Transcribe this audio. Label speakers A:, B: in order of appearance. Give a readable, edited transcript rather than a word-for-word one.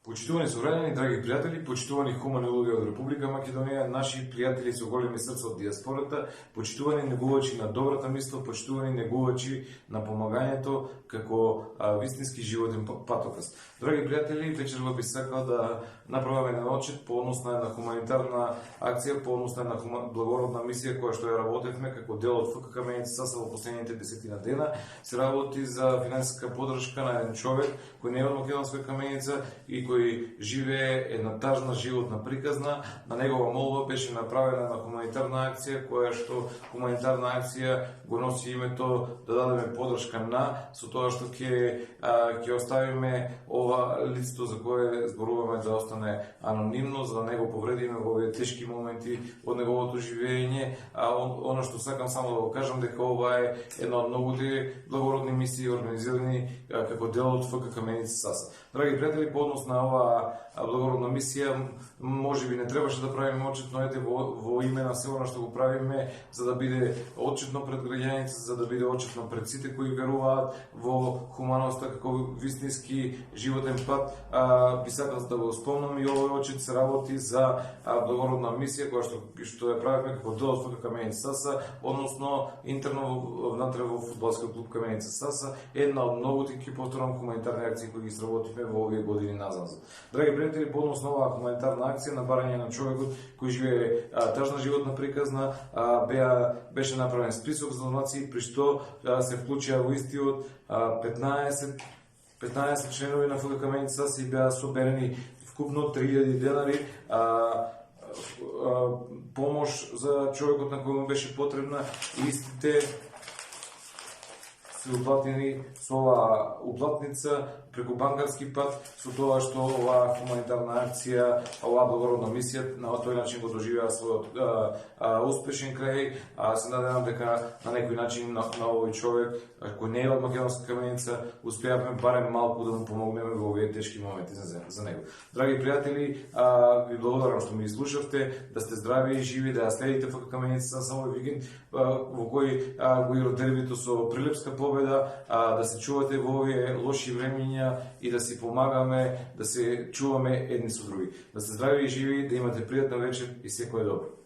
A: Почитувани сограѓани, драги пријатели, почитувани хумани луѓе од Република Македонија, наши пријатели со големи срца од диаспората, почитувани негувачи на добрата мисла, почитувани негувачи на помагањето како вистински животен патоказ. Драги пријатели, вечерва би сакал да направиме еден отчет по однос на една хуманитарна акција, по однос на една благородна мисија која што ја работевме како дел од ФКК Меница Саса во последните 10 дена. Се работи за финансиска поддршка на еден човек кој не е од македонска каменица и кој живее една тажна животна приказна. На негова молба беше направена една хуманитарна акција, која што хуманитарна акција го носи името да дадеме поддршка со тоа што ќе оставиме ова лицето за кое зборуваме да остане анонимно, за да не го повредиме во овие тешки моменти од неговото живење. Оно што сакам само да го кажам дека ова е една од многуте благородни мисии организирани како дел од ФКК Меница Саса. Драги пријатели, по однос на ова благородна мисија, може би не требаше да правиме отчет, но ете во име на се она што го правиме, за да биде отчетно пред граѓаните, за да биде отчетно пред сите кои веруваат во хуманоста како вистински животен пат, би сакал да го спомнам и овој отчет се работи за благородна мисија која што ја правиме како дел од ФКК Меница Саса, односно интерно внатре во фудбалскиот клуб Каменица Саса, една од многуте, ќе повторам, хуманитарни акции кои ги сработивме во овие години назад. Драги пријатели, по однос на оваа хуманитарна акција на барање на човекот кој живее тажна животна приказна, беше направен список за донации, при што се вклучија во истиот 15 членови на ФКК Меница Саса и беа соберени вкупно 3000 денари помош за човекот на кој му беше потребна, и истите се уплатени со оваа уплатница преку банкарски пат, со тоа што оваа хуманитарна акција, оваа благородна мисија на тој начин го доживеа својот успешен крај. Се надевам дека на некој начин на овој човек кој не е од македонска каменица успеавме барем малку да му помогнеме во овие тешки моменти за него. Драги пријатели, ви благодарам што ме изслушавте, да сте здрави и живи, да ја следите ФКК Каменица за овој викенд во кој го игра дербито со Прилепска победа, да се чувате во овие лоши времиња и да си помагаме, да се чуваме едни со други. Да сте здрави и живи, да имате пријатна вечер и секое добро.